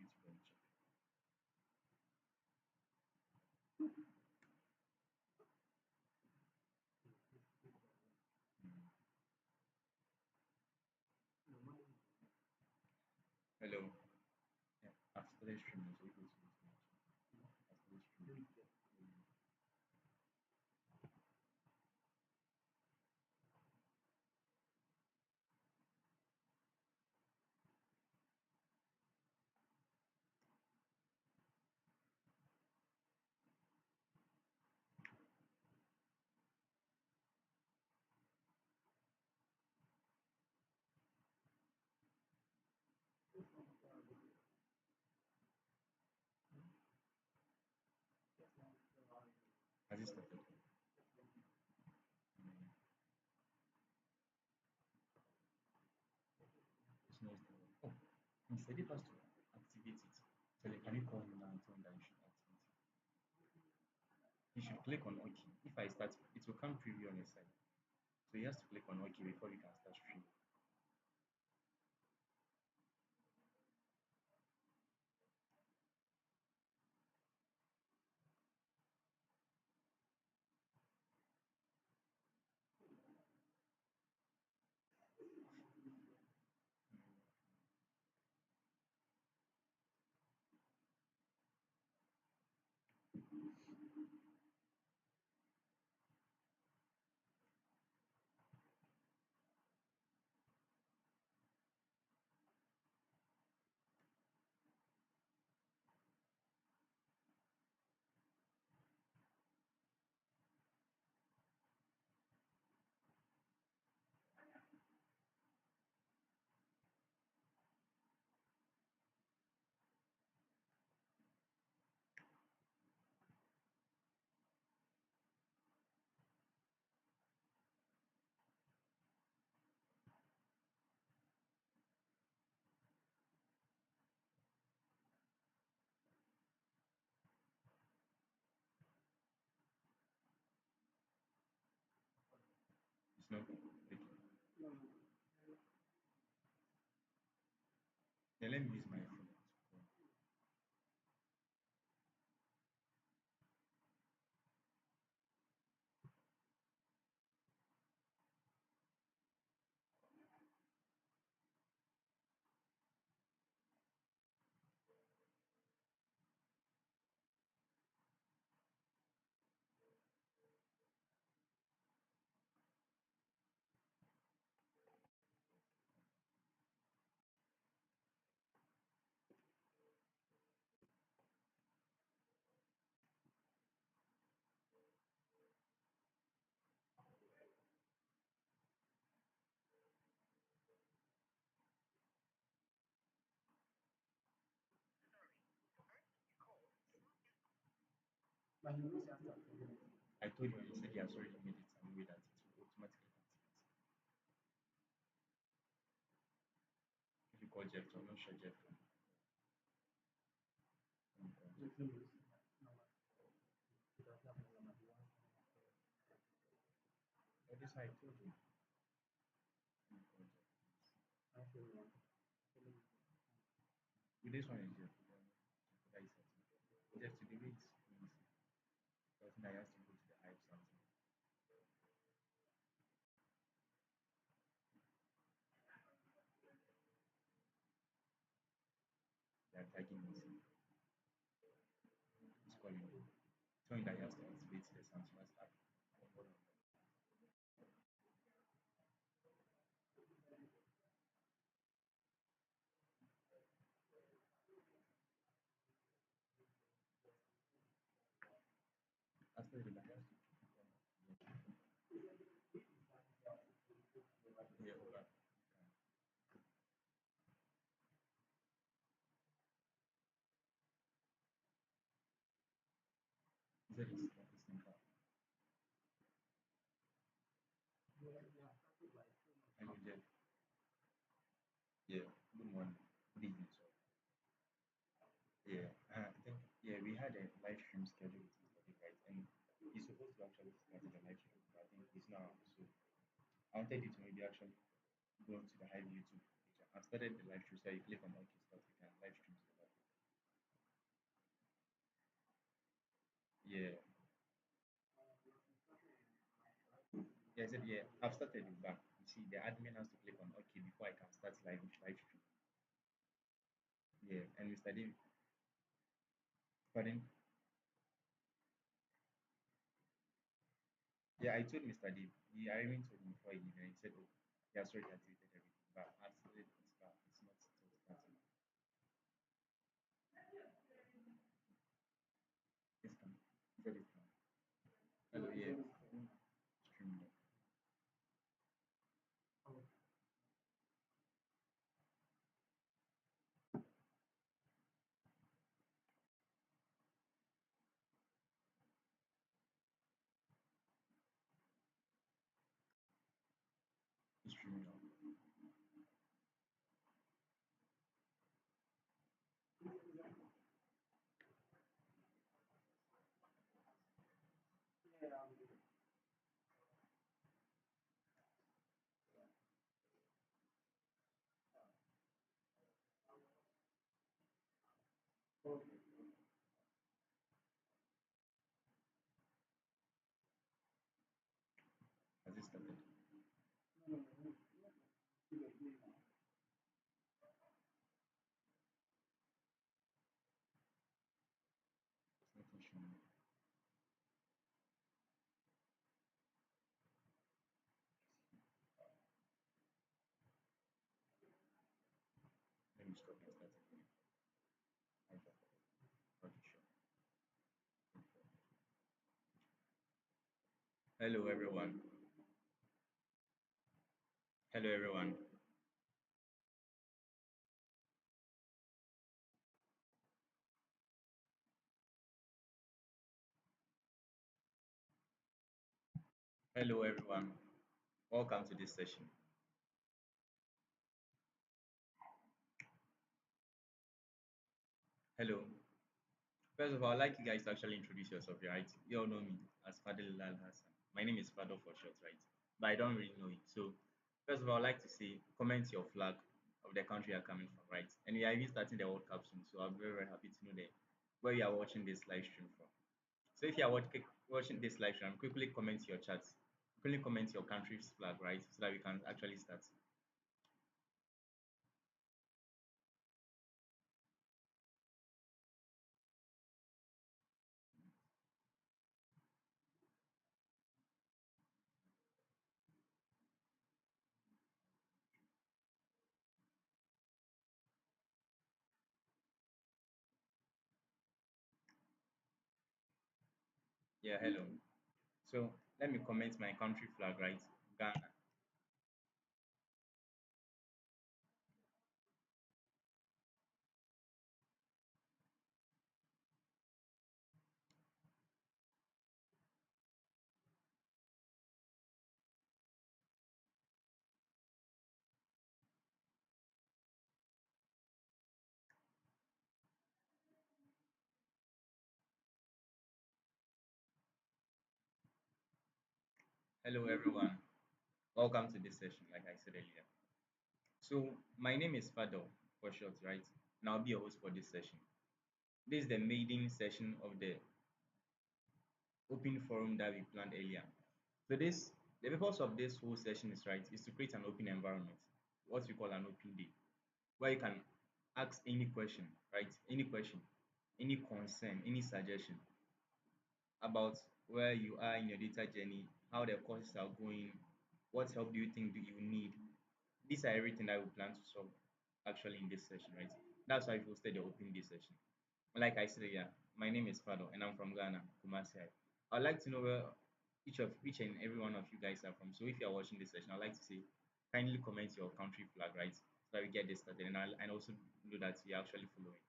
you to go and check. Mm. Hello. Yeah, I've started streaming, so you go to this match. I've started streaming. Mm. Has it started? Mm. It's not started. Oh, he said he has to activate it. So like, can you call him now and tell him that you should activate it? You should click on OK. If I start, it will come preview on your side. So he has to click on OK before you can start streaming. It's not clicking. Yeah, let me use my phone. I told you, he said he has already made it and way that it will automatically activate. If you call Jeff, I'm not sure Jeff can call Jeff. But this I told you. Can you call Jeff, please? With this one is Jeff. That is it. Jeff, to the way it's going, because now he has to go to the hype something. They are tagging me. He's calling me. Telling that he has to activate the Samsung as app. After the he has to yeah, over. He said it's not his name. Hello, Jeff. Yeah, good morning. Good evening, sorry. Yeah, I think, yeah, we had a live stream scheduled with him today, right? And he's supposed to actually start the live stream, but I think he's now. So I wanted you to maybe actually go into the Hive YouTube page. I've started the live stream, so you click on OK Start, you can live stream stuff. Yeah. Yeah, I said, yeah, I've started it back. You see, the admin has to click on OK before I can start live stream. Yeah, and Mr. David, pardon? Yeah, I told Mr. Dave. I even told him before he leave, and he said, "Oh, he has already activated everything." But I've said it's back. It's not still starting. It's coming. He said it's coming. Hello, yeah. Stream now. It's streaming now. Has it started? It's not streaming. Let me stop and start again. I got it. Okay, sure. Hello, everyone. Hello, everyone. Hello, everyone. Welcome to this session. Hello. First of all, I'd like you guys to actually introduce yourself, right? You all know me as Fadil Lal Hassan. My name is Fadil for short, right? But I don't really know it. So, first of all, I'd like to say, comment your flag of the country you're coming from, right? And we are even starting the World Cup soon, so I'm very, very happy to know that where you are watching this live stream from. So, if you are watching this live stream, quickly comment your chats, quickly comment your country's flag, right? So that we can actually start. Yeah, hello. So, let me comment my country flag, right? Ghana. Hello, everyone. Welcome to this session, like I said earlier. So, my name is Fadol for short, right? And I'll be your host for this session. This is the maiden session of the open forum that we planned earlier. So, the purpose of this whole session is right is to create an open environment, what we call an open day, where you can ask any question, right? Any question, any concern, any suggestion about where you are in your data journey, how the courses are going, what help do you think do you need. These are everything that we plan to solve actually in this session, right? That's why we hosted the open day session. Like I said, yeah, my name is Fado and I'm from Ghana, Kumasi Hive. I'd like to know where each and every one of you guys are from. So if you're watching this session, I'd like to say kindly comment your country flag, right? So that we get this started and also know that you're actually following.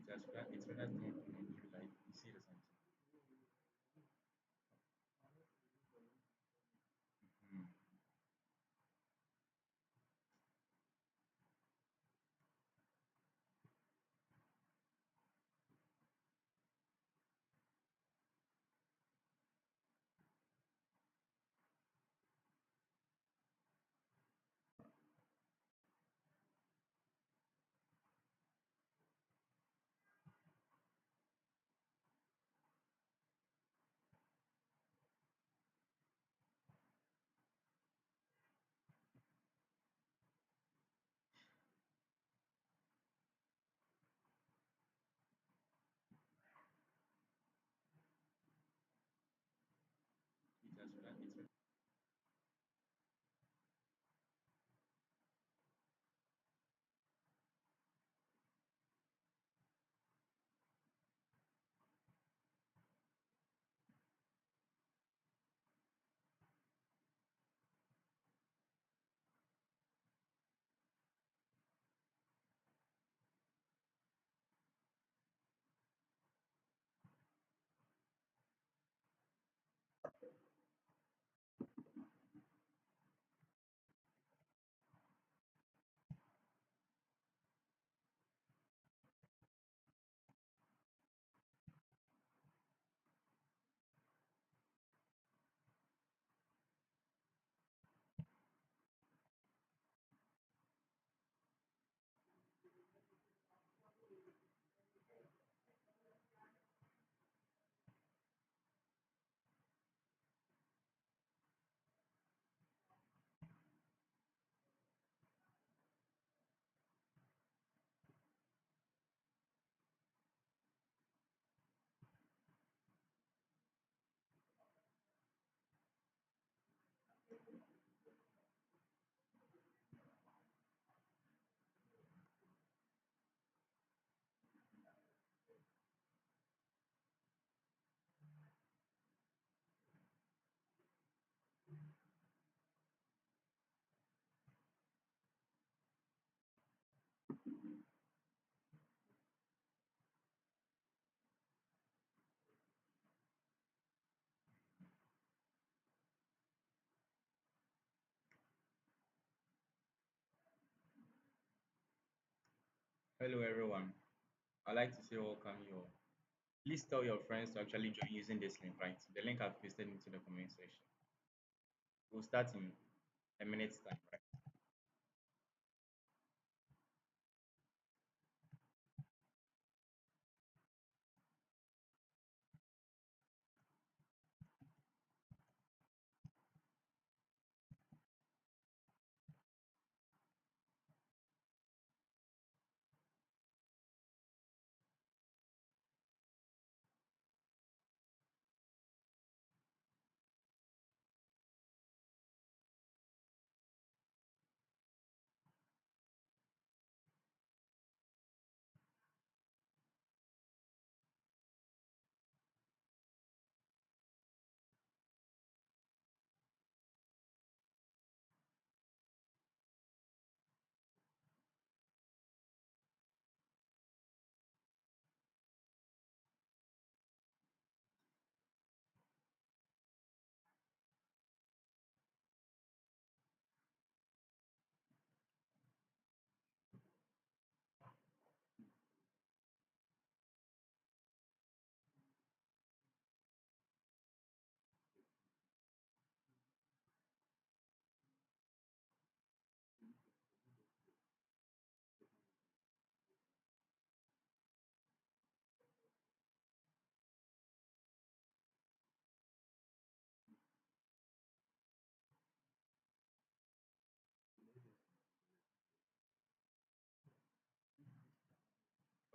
It's rather deep in you, like you see the same thing. It's Hello everyone. I'd like to say welcome you all. Please tell your friends to actually join using this link, right? The link I've pasted into the comment section. We'll start in a minute's time, right?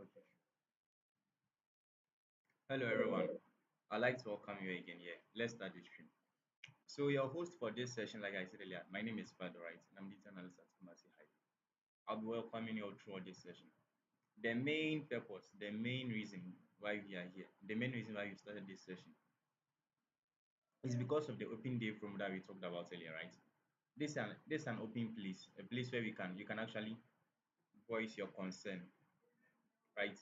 Okay. Hello everyone. I'd like to welcome you again here. Let's start the stream. So your host for this session, like I said earlier, my name is Fado, right? And I'm the analyst at Kumasi Hive. I'll be welcoming you all throughout this session. The main purpose, the main reason why we are here, the main reason why we started this session is because of the open day from that we talked about earlier, right? This is an open place, a place where we can you can actually voice your concern, right?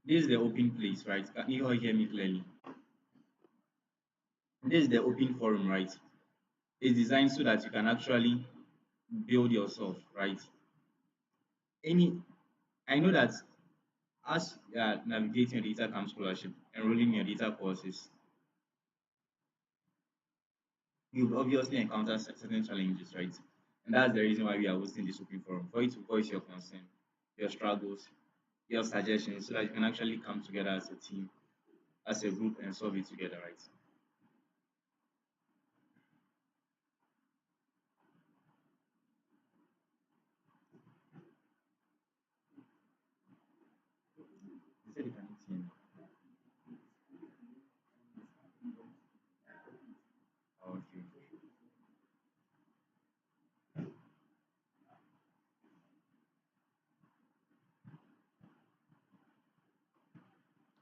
This is the open place, right? Can you all hear me clearly? This is the open forum, right? It's designed so that you can actually build yourself, right? Any, I know that as you are navigating your data camp scholarship, enrolling in your data courses, you've obviously encountered certain challenges, right? And that's the reason why we are hosting this open forum for you to voice your concern, your struggles, your suggestions, so that you can actually come together as a team, as a group, and solve it together, right? You said you cannot hear me. Okay.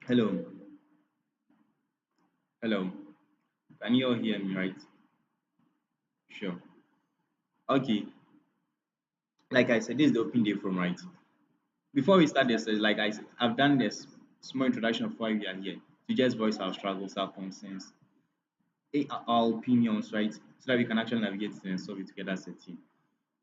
Hello. Hello. Can you all hear me, right? Sure. Okay. Like I said, this is the open day from right. Before we start this, like I said, I've done this small introduction of why we are here to just voice our struggles, our concerns, our opinions, right? So that we can actually navigate it and solve it together as a team.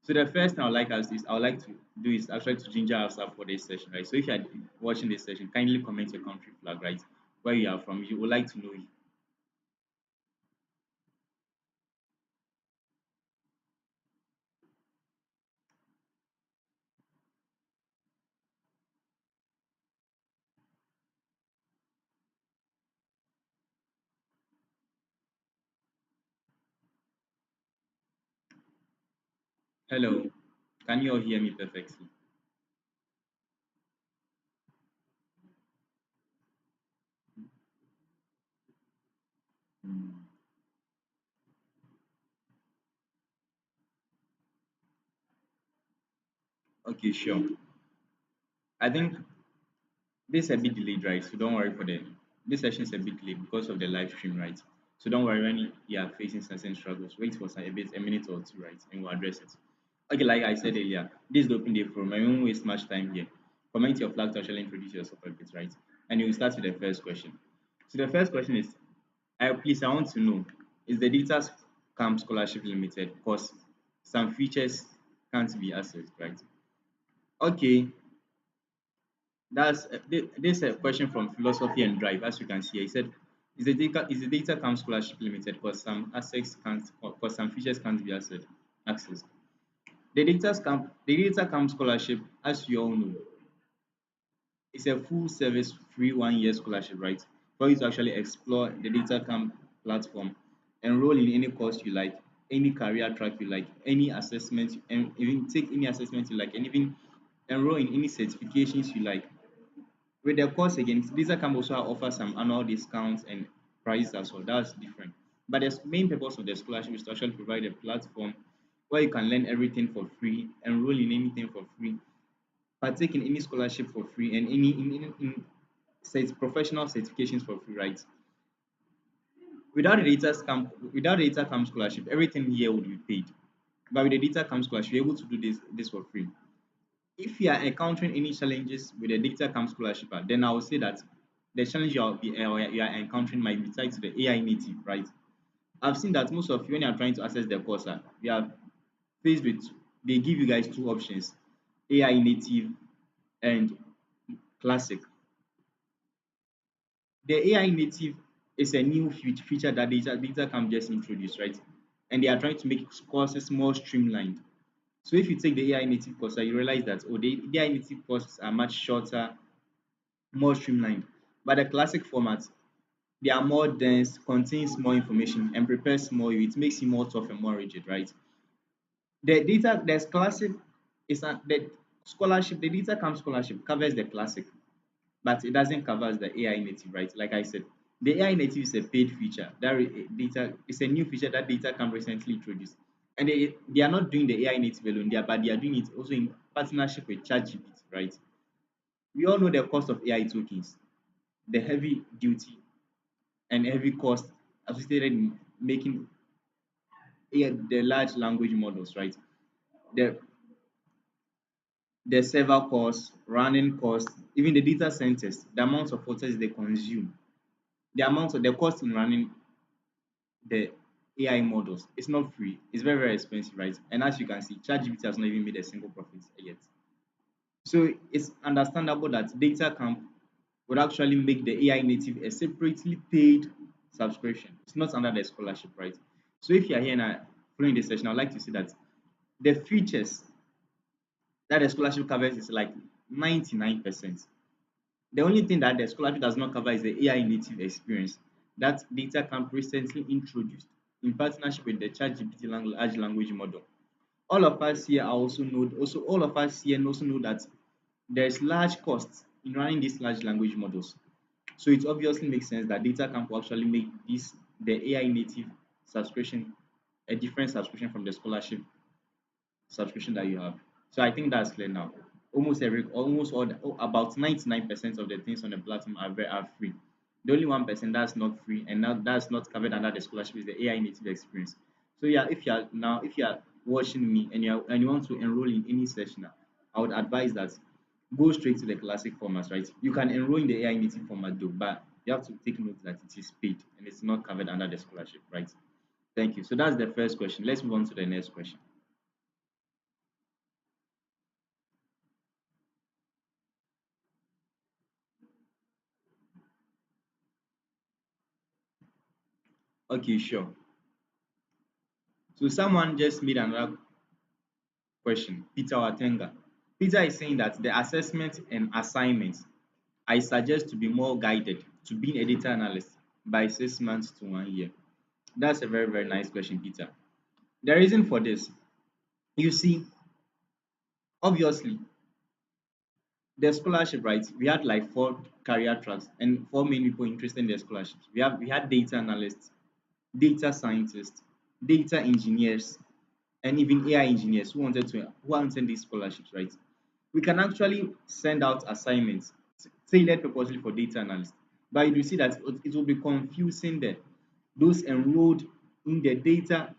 So the first thing I would like to do is actually to ginger ourselves for this session, right? So if you are watching this session, kindly comment your country flag, right? Where you are from. You would like to know. Hello. Can you all hear me perfectly? Hmm. Okay, sure. I think this is a bit delayed, right? So don't worry for the this session is a bit delayed because of the live stream, right? So don't worry when you are facing certain struggles. Wait for a minute or two, right? And we'll address it. Okay, like I said earlier, this is the open day forum. I won't waste much time here. Comment your flag to actually introduce yourself a bit, right? And we'll start with the first question. So the first question is, please, I want to know, is the data camp scholarship limited? Because some features can't be accessed, right? Okay, this is a question from Philosophy and Drive, as you can see. He said, "Is the data camp scholarship limited because some aspects can't, because some features can't be accessed?" The data camp scholarship, as you all know, is a full service free 1 year scholarship, right? For you to actually explore the data camp platform, enroll in any course you like, any career track you like, any assessment, and even take any assessment you like, and even enroll in any certifications you like. With the course again, Visa can also offer some annual discounts and prices as well. That's different. But the main purpose of the scholarship is to actually provide a platform where you can learn everything for free, enroll in anything for free, partake in any scholarship for free, and any professional certifications for free, right? Without the data camp scholarship, everything here would be paid. But with the data camp scholarship, you're able to do this for free. If you are encountering any challenges with the data camp scholarship, then I would say that the challenge you are encountering might be tied to the AI native, right? I've seen that most of you, when you are trying to access the course, you are faced with, they give you guys two options: AI native and classic. The AI native is a new feature that data camp just introduced, right? And they are trying to make courses more streamlined. So if you take the AI native course, you realize that the AI native courses are much shorter, more streamlined. But the classic format, they are more dense, contains more information, and prepares more. It makes it more tough and more rigid, right? There's classic is the scholarship. The data camp scholarship covers the classic, but it doesn't cover the AI native, right? Like I said, the AI native is a paid feature. Data is a new feature that data camp recently introduced, and they are not doing the AI native alone. But they are doing it also in partnership with ChatGPT, right? We all know the cost of AI tokens, the heavy duty and heavy cost associated in making the large language models, right? The the server cost, running cost, even the data centers, the amount of water they consume, the amount of the cost in running the AI models. It's not free. It's very, very expensive, right? And as you can see, ChatGPT has not even made a single profit yet. So it's understandable that data camp would actually make the AI native a separately paid subscription. It's not under the scholarship, right? So if you're here now following this session, I'd like to see that the features that the scholarship covers is like 99%. The only thing that the scholarship does not cover is the AI native experience that data camp recently introduced in partnership with the ChatGPT large language model. All of us here are also know also all of us here also know that there is large costs in running these large language models. So it obviously makes sense that data camp will actually make this the AI native subscription a different subscription from the scholarship subscription that you have. So I think that's clear now. Almost all about 99% of the things on the platform are free. The only 1% that's not free and now that's not covered under the scholarship is the AI native experience. So yeah, if you are watching me and you want to enroll in any session now, I would advise that go straight to the classic formats, right? You can enroll in the AI native format though, but you have to take note that it is paid and it's not covered under the scholarship, right? Thank you. So that's the first question. Let's move on to the next question. Okay, sure. So someone just made another question, Peter Watenga. Peter is saying that the assessment and assignments I suggest to be more guided to being a data analyst by 6 months to 1 year. That's a very, very nice question, Peter. The reason for this, you see, obviously, the scholarship, right? We had like four career tracks and four main people interested in the scholarships. We had data analysts, data scientists, data engineers, and even AI engineers who wanted these scholarships, right? We can actually send out assignments tailored purposely for data analysts, but you will see that it will be confusing those enrolled in the data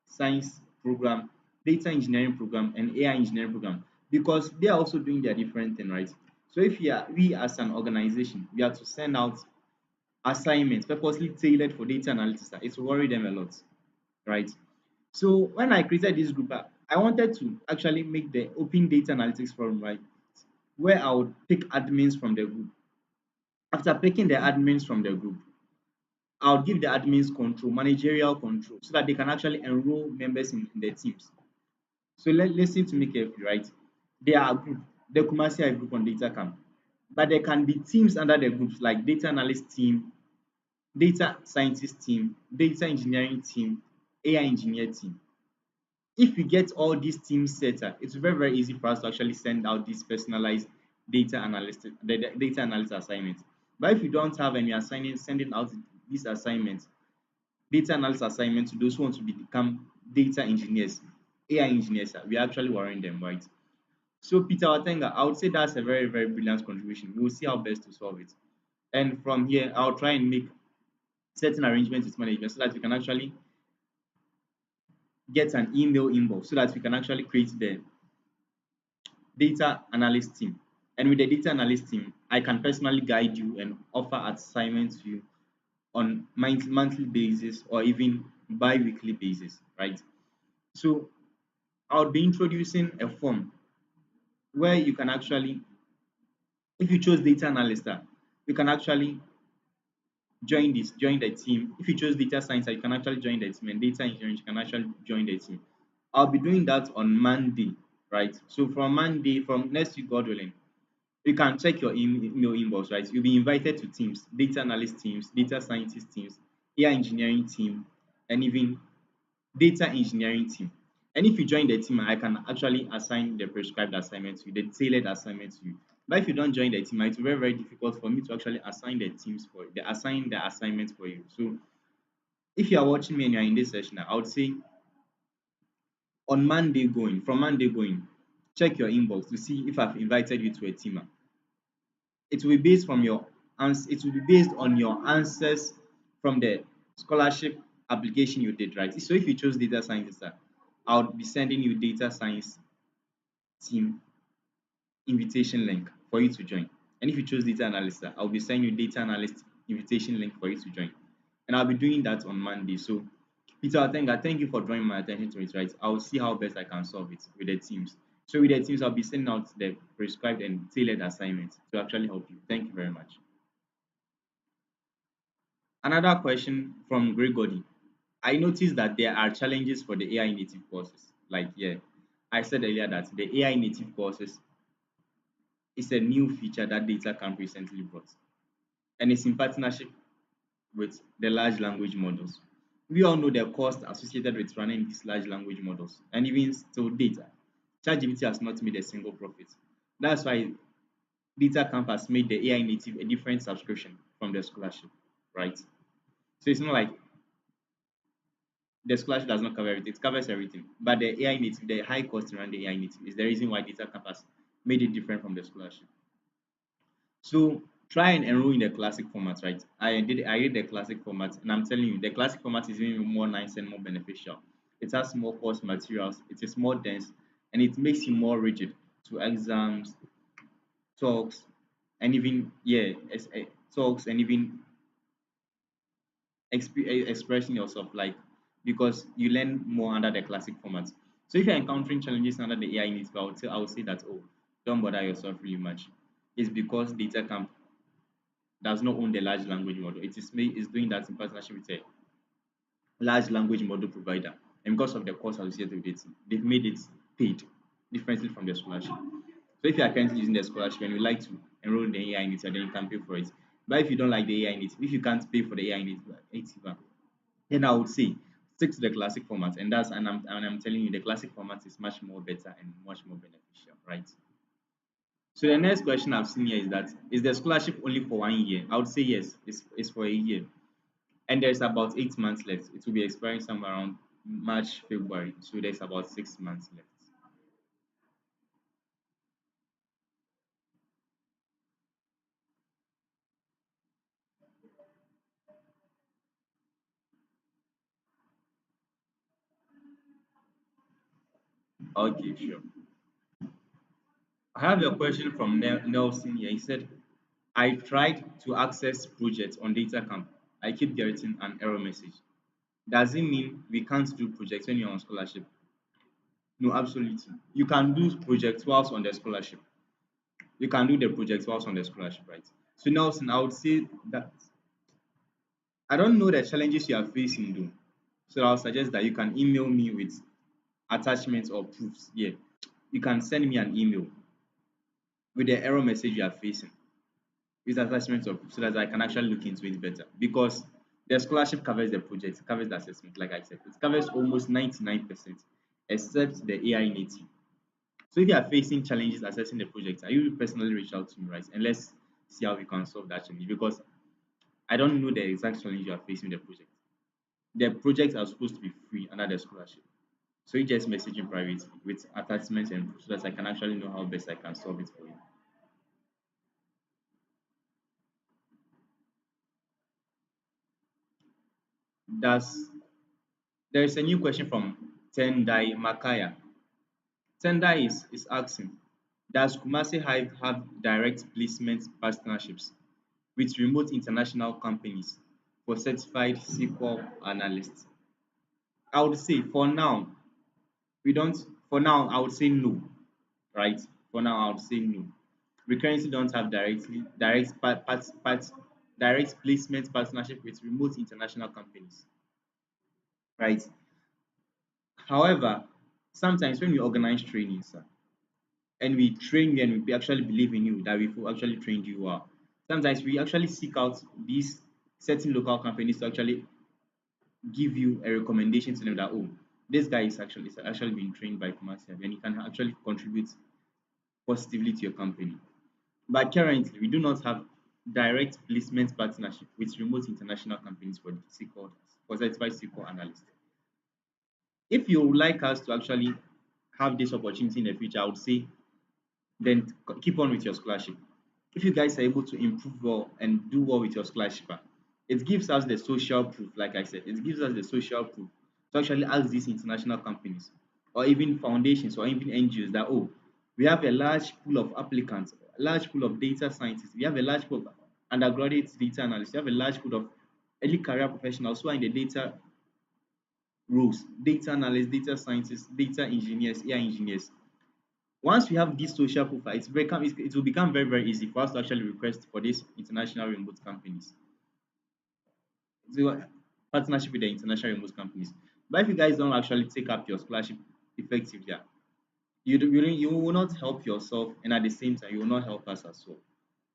science program, data engineering program, and AI engineering program because they are also doing their different thing, right? So if we as an organization, we have to send out assignments purposely tailored for data analytics, it will worry them a lot, right? So when I created this group, I wanted to actually make the open data analytics forum, right? Where I would pick admins from the group. After picking the admins from the group, I would give the admins control, managerial control, so that they can actually enroll members in their teams. So listen to me carefully, right? There are group, the Kumasi Hive group on data camp, but there can be teams under the groups like data analyst team, data scientist team, data engineering team, AI engineer team. If we get all these teams set up, it's very, very easy for us to actually send out this personalized data analyst assignment. But if you don't have any sending out these assignments, data analyst assignments to those who want to become data engineers, AI engineers, we're actually worrying them, right? So Peter Watenga, I would say that's a very, very brilliant contribution. We'll see how best to solve it. And from here, I'll try and make certain arrangements with management so that we can actually get an email inbox so that we can actually create the data analyst team. And with the data analyst team, I can personally guide you and offer assignments to you on monthly basis or even bi-weekly basis, right? So I'll be introducing a form where you can actually, if you chose data analyst, you can actually join the team. If you chose data science, you can actually join the team, and data engineering, you can actually join the team. I'll be doing that on Monday, right? So from Monday, from next week, God willing, you can check your email inbox, right? You'll be invited to teams, data analyst teams, data scientist teams, AI engineering team, and even data engineering team. And if you join the team, I can actually assign the prescribed assignment to you, the tailored assignment to you. But if you don't join the team, it's very, very difficult for me to actually assign the assignments for you. So if you are watching me and you're in this session, I would say from Monday going, check your inbox to see if I've invited you to a team. It will be based from your it will be based on your answers from the scholarship application you did, right? So if you chose data science, I'll be sending you data science team. invitation link for you to join. And if you choose data analyst, I'll be sending you data analyst invitation link for you to join. And I'll be doing that on Monday. So, Peter Atenga, thank you for drawing my attention to it, right? I'll see how best I can solve it with the teams. So, with the teams, I'll be sending out the prescribed and tailored assignments to actually help you. Thank you very much. Another question from Gregory. I noticed that there are challenges for the AI native courses. Like, yeah, I said earlier that the AI native courses is a new feature that Data Camp recently brought, and it's in partnership with the large language models. We all know the cost associated with running these large language models, and even still data. ChatGPT has not made a single profit. That's why Data Camp has made the AI native a different subscription from the scholarship, right? So it's not like the scholarship does not cover everything, it covers everything. But the AI native, the high cost around the AI native is the reason why Data Camp has made it different from the scholarship. So try and enroll in the classic format, right? I did the classic format, and I'm telling you, the classic format is even more nice and more beneficial. It has more course materials, it is more dense, and it makes you more rigid to exams, talks, and even talks and even expressing yourself, like, because you learn more under the classic format. So if you're encountering challenges under the AI needs, I would say that, oh, don't bother yourself really much. It's because Data Camp does not own the large language model. Is doing that in partnership with a large language model provider. And because of the cost associated with it, they've made it paid differently from the scholarship. So if you are currently using the scholarship and you like to enroll in the AI NIT, then you can pay for it. But if you don't like the AI NIT, if you can't pay for the AI NIT, then I would say stick to the classic format. And I'm telling you, the classic format is much more better and much more beneficial, right? So the next question I've seen here is that, is the scholarship only for 1 year? I would say yes, it's for a year. And there's about 8 months left. It will be expiring somewhere around March, February. So there's about 6 months left. Okay, sure. I have a question from Nelson here. He said, I tried to access projects on DataCamp. I keep getting an error message. Does it mean we can't do projects when you're on scholarship? No, absolutely. You can do projects whilst on the scholarship. You can do the projects whilst on the scholarship, right? So Nelson, I would say that I don't know the challenges you are facing though. So I'll suggest that you can email me with attachments or proofs. Yeah. You can send me an email with the error message you are facing with attachments or proofs so that I can actually look into it better. Because the scholarship covers the project, it covers the assessment, like I said. It covers almost 99%, except the AI native. So if you are facing challenges assessing the project, I will personally reach out to me, right? And let's see how we can solve that challenge, because I don't know the exact challenge you are facing with the project. The projects are supposed to be free under the scholarship. So you just message in private with attachments and so that I can actually know how best I can solve it for you. Does There is a new question from Tendai Makaya. Tendai is asking, does Kumasi Hive have direct placement partnerships with remote international companies for certified SQL analysts? I would say for now, we don't, for now, I would say no, right? For now, I would say no. We currently don't have direct placement partnership with remote international companies, right? However, sometimes when we organize trainings, and we train you and we actually believe in you that we've actually trained you well, sometimes we actually seek out these certain local companies to actually give you a recommendation to them that, oh, this guy is actually being trained by Kumasi and he can actually contribute positively to your company. But currently, we do not have direct placement partnership with remote international companies for SQL, for certified SQL analysts. If you would like us to actually have this opportunity in the future, I would say then keep on with your scholarship. If you guys are able to improve well and do well with your scholarship, it gives us the social proof, like I said, it gives us the social proof to actually ask these international companies or even foundations or even NGOs that, oh, We have a large pool of applicants, a large pool of data scientists. We have a large pool of undergraduate data analysts. We have a large pool of early career professionals who are in the data roles, data analysts, data scientists, data engineers, AI engineers. Once we have this social profile, it will become very, very easy for us to actually request for these international remote companies. So, partnership with the international remote companies. But if you guys don't actually take up your scholarship effectively, you will not help yourself, and at the same time, you will not help us as well.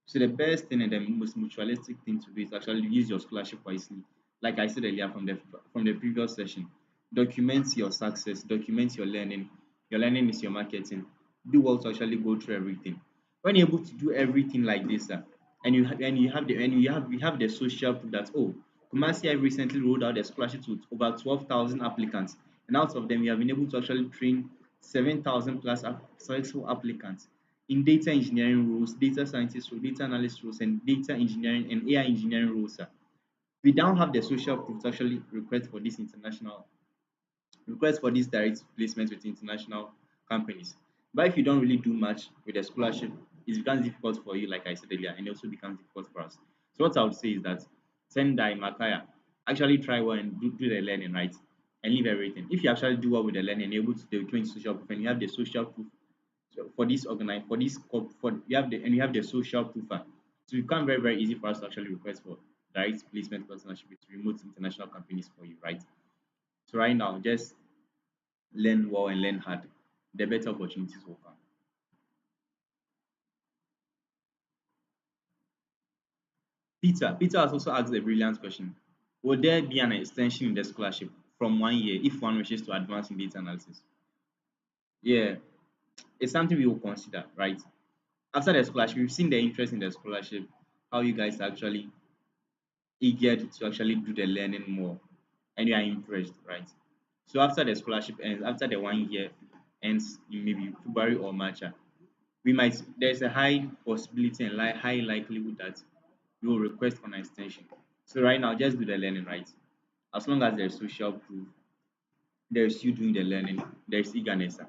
So the best thing and the most mutualistic thing to do is actually use your scholarship wisely. Like I said earlier from the previous session, document your success, document your learning. Your learning is your marketing. Do well to actually go through everything. When you're able to do everything like this, and you have the social proof that, oh, Kumasi Hive recently rolled out a scholarship to over 12,000 applicants, and out of them we have been able to actually train 7,000 plus successful applicants in data engineering roles, data scientist roles, data analyst roles, and data engineering and AI engineering roles. We don't have the social proof to actually request for this direct placement with international companies. But if you don't really do much with the scholarship, it becomes difficult for you, like I said earlier, and it also becomes difficult for us. So what I would say is that Sendai Makaya, actually try well and do the learning, right? And leave everything. If you actually do well with the learning, you're able to document social proof and you have the social proof for this organize for this for you have the social proof. So it become very, very easy for us to actually request for direct placement partnership with remote international companies for you, right? So right now, just learn well and learn hard, the better opportunities will come. Peter has also asked a brilliant question. Will there be an extension in the scholarship from 1 year if one wishes to advance in data analysis? Yeah, it's something we will consider, right? After the scholarship, we've seen the interest in the scholarship, how you guys are actually eager to actually do the learning more, and you are impressed, right? So after the scholarship ends, after the 1 year ends in maybe February or March, we might there's a high possibility and high likelihood that we will request for an extension. So right now, just do the learning, right? As long as there's social proof, there's you doing the learning, there's eagerness,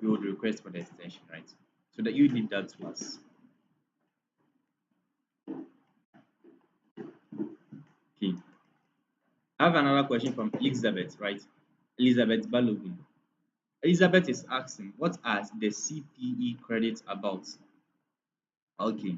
we would request for the extension, right? So that you leave that to us. Okay. I have another question from Elizabeth, right? Elizabeth Balogun. Elizabeth is asking, what are the CPE credits about? Okay.